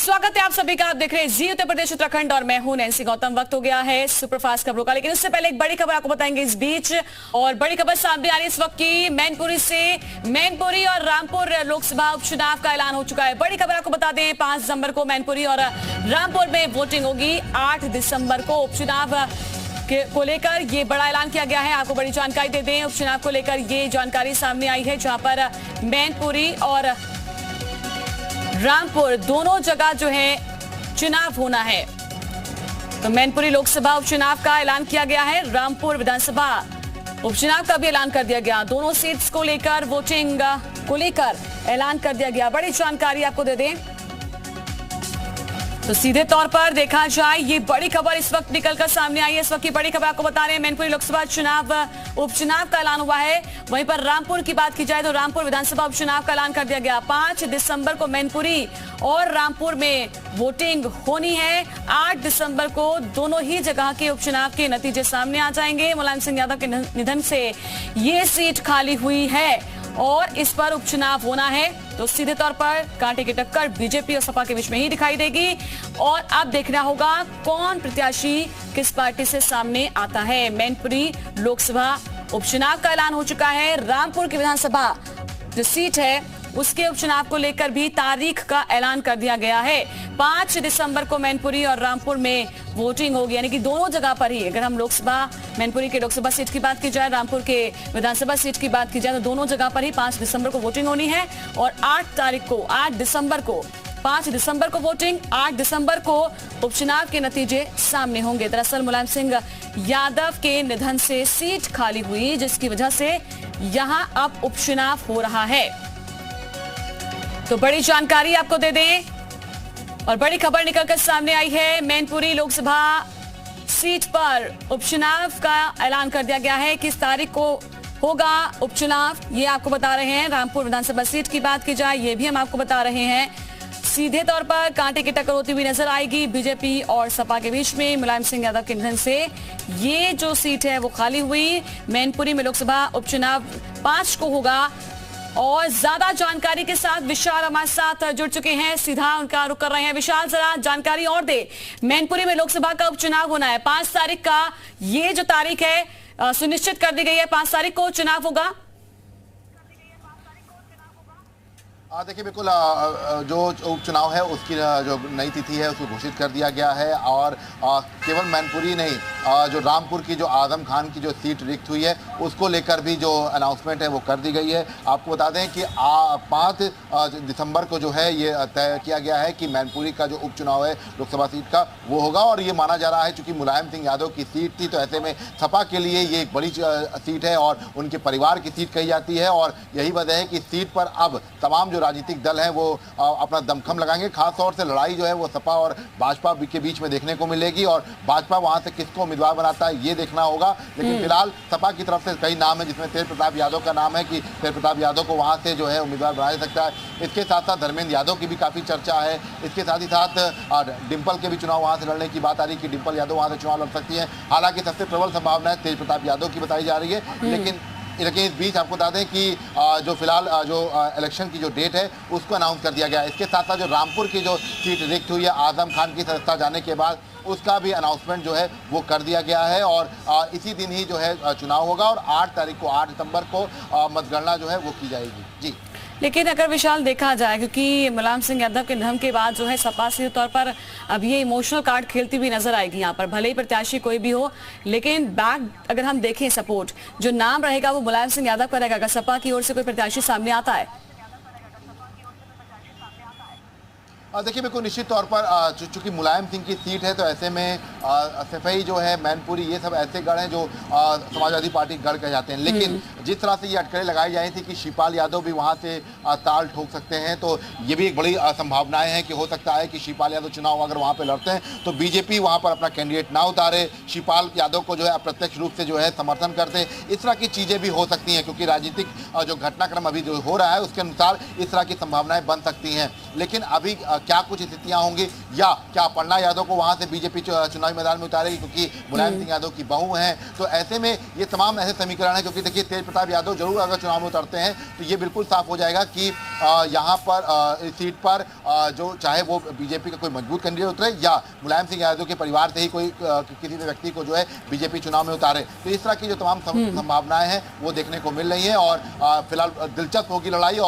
स्वागत है आप सभी का। आप देख रहे हैं जी उत्तर प्रदेश उत्तराखंड और मैं हूं नैन्सी गौतम। वक्त हो गया है सुपरफास्ट खबरों का, लेकिन उससे पहले एक बड़ी खबर आपको बताएंगे इस बीच। और बड़ी खबर सामने आ रही है इस वक्त की मैनपुरी से। मैनपुरी और रामपुर लोकसभा उपचुनाव का ऐलान हो चुका है। बड़ी खबर आपको बता दें, 5 दिसंबर को मैनपुरी और रामपुर में वोटिंग होगी। 8 दिसंबर को उपचुनाव को लेकर ये बड़ा ऐलान किया गया है। आपको बड़ी जानकारी दे दें, उपचुनाव को लेकर ये जानकारी सामने आई है, जहां पर मैनपुरी और रामपुर दोनों जगह जो है चुनाव होना है। तो मैनपुरी लोकसभा उपचुनाव का ऐलान किया गया है, रामपुर विधानसभा उपचुनाव का भी ऐलान कर दिया गया। दोनों सीट्स को लेकर वोटिंग को लेकर ऐलान कर दिया गया। बड़ी जानकारी आपको दे दें तो सीधे तौर पर देखा जाए, ये बड़ी खबर इस वक्त निकलकर सामने आई है। इस वक्त की बड़ी खबर आपको बता रहे हैं, मैनपुरी लोकसभा उपचुनाव का ऐलान हुआ है। वहीं पर रामपुर की बात की जाए तो रामपुर विधानसभा उपचुनाव का ऐलान कर दिया गया। 5 दिसंबर को मैनपुरी और रामपुर में वोटिंग होनी है। 8 दिसंबर को दोनों ही जगह के उपचुनाव के नतीजे सामने आ जाएंगे। मुलायम सिंह यादव के निधन से ये सीट खाली हुई है और इस पर उपचुनाव होना है। तो सीधे तौर पर कांटे की टक्कर बीजेपी और सपा के बीच में ही दिखाई देगी। और अब देखना होगा कौन प्रत्याशी किस पार्टी से सामने आता है। मैनपुरी लोकसभा उपचुनाव का ऐलान हो चुका है। रामपुर की विधानसभा जो सीट है उसके उपचुनाव को लेकर भी तारीख का ऐलान कर दिया गया है। 5 दिसंबर को मैनपुरी और रामपुर में वोटिंग होगी, यानी कि दोनों जगह पर ही। अगर हम लोकसभा मैनपुरी के लोकसभा सीट की बात की जाए, रामपुर के विधानसभा सीट की बात की जाए, तो दोनों जगह पर ही 5 दिसंबर को वोटिंग होनी है। और 8 दिसंबर को 5 दिसंबर को वोटिंग, 8 दिसंबर को उपचुनाव के नतीजे सामने होंगे। दरअसल मुलायम सिंह यादव के निधन से सीट खाली हुई, जिसकी वजह से यहां अब उपचुनाव हो रहा है। तो बड़ी जानकारी आपको दे दें और बड़ी खबर निकलकर सामने आई है। मैनपुरी लोकसभा सीट पर उपचुनाव का ऐलान कर दिया गया है। किस तारीख को होगा उपचुनाव ये आपको बता रहे हैं। रामपुर विधानसभा सीट की बात की जाए, ये भी हम आपको बता रहे हैं। सीधे तौर पर कांटे की टक्कर होती हुई नजर आएगी बीजेपी और सपा के बीच में। मुलायम सिंह यादव के निधन से ये जो सीट है वो खाली हुई। मैनपुरी में लोकसभा उपचुनाव 5 को होगा। और ज्यादा जानकारी के साथ विशाल हमारे साथ जुड़ चुके हैं, सीधा उनका रुख कर रहे हैं। विशाल, जरा जानकारी और दे। मैनपुरी में लोकसभा का उपचुनाव होना है 5 तारीख का, ये जो तारीख है सुनिश्चित कर दी गई है। 5 तारीख को चुनाव होगा। देखिए, बिल्कुल जो उपचुनाव है उसकी जो नई तिथि है उसको घोषित कर दिया गया है। और केवल मैनपुरी नहीं, जो रामपुर की जो आजम खान की जो सीट रिक्त हुई है उसको लेकर भी जो अनाउंसमेंट है वो कर दी गई है। आपको बता दें कि 5 दिसंबर को जो है ये तय किया गया है कि मैनपुरी का जो उपचुनाव है लोकसभा सीट का वो होगा। और ये माना जा रहा है चूंकि मुलायम सिंह यादव की सीट थी, तो ऐसे में सपा के लिए ये एक बड़ी सीट है और उनके परिवार की सीट कही जाती है। और यही वजह है कि सीट पर अब तमाम राजनीतिक दल हैं वो अपना दमखम लगाएंगे। खास तौर से लड़ाई जो है वो सपा और भाजपा के बीच में देखने को मिलेगी। और भाजपा वहां से किसको उम्मीदवार बनाता है ये देखना होगा। लेकिन फिलहाल सपा की तरफ से कई नाम है, जिसमें तेज प्रताप यादव का नाम है कि तेज प्रताप यादव को वहां से जो है उम्मीदवार बनाया जा सकता है। इसके साथ साथ धर्मेंद्र यादव की भी काफी चर्चा है। इसके साथ ही साथ डिंपल के भी चुनाव वहां से लड़ने की बात आ रही है कि डिंपल यादव वहां से चुनाव लड़ सकती है। हालांकि सबसे प्रबल संभावना है तेज प्रताप यादव की बताई जा रही है। लेकिन इस बीच आपको बता दें कि जो फिलहाल जो इलेक्शन की जो डेट है उसको अनाउंस कर दिया गया है। इसके साथ साथ जो रामपुर की जो सीट रिक्त हुई है आजम खान की सदस्यता जाने के बाद, उसका भी अनाउंसमेंट जो है वो कर दिया गया है। और इसी दिन ही जो है चुनाव होगा और 8 दिसंबर को मतगणना जो है वो की जाएगी। जी, लेकिन अगर विशाल देखा जाए, क्योंकि मुलायम सिंह यादव के निधन के बाद जो है सपा सीधे तौर पर अब ये इमोशनल कार्ड खेलती हुई नजर आएगी यहाँ पर, भले ही प्रत्याशी कोई भी हो। लेकिन बैक अगर हम देखें, सपोर्ट जो नाम रहेगा वो मुलायम सिंह यादव का रहेगा। अगर सपा की ओर से कोई प्रत्याशी सामने आता है, देखिए, बिल्कुल निश्चित तौर पर चूंकि मुलायम सिंह की सीट है तो ऐसे में सफाई जो है मैनपुरी ये सब ऐसे गढ़ हैं जो समाजवादी पार्टी गढ़ कहे जाते हैं। लेकिन जिस तरह से ये अटकलें लगाई जाई थी कि शिवपाल यादव भी वहां से ताल ठोक सकते हैं, तो ये भी एक बड़ी संभावनाएं हैं कि हो सकता है कि शिवपाल यादव चुनाव अगर वहां पर लड़ते हैं तो बीजेपी वहां पर अपना कैंडिडेट ना उतारे, शिवपाल यादव को जो है अप्रत्यक्ष रूप से जो है समर्थन करते। इस तरह की चीजें भी हो सकती हैं, क्योंकि राजनीतिक जो घटनाक्रम अभी जो हो रहा है उसके अनुसार इस तरह की संभावनाएं बन सकती हैं। लेकिन अभी क्या कुछ स्थितियां होंगी, या क्या पन्ना यादव को वहां से बीजेपी चुनावी मैदान में उतारेगी क्योंकि मुलायम सिंह यादव की बहू हैं। तो ऐसे में ये तमाम ऐसे समीकरण है, क्योंकि देखिए तेज प्रताप यादव जरूर अगर चुनाव में उतरते हैं तो ये बिल्कुल साफ हो जाएगा कि यहाँ पर इस सीट पर जो चाहे वो बीजेपी का कोई मजबूत कैंडिडेट उतरे या मुलायम सिंह यादव के परिवार से ही कोई किसी भी व्यक्ति को जो है बीजेपी चुनाव में उतारे। तो इस तरह की जो तमाम संभावनाएं हैं वो देखने को मिल रही हैं और फिलहाल दिलचस्प होगी लड़ाई।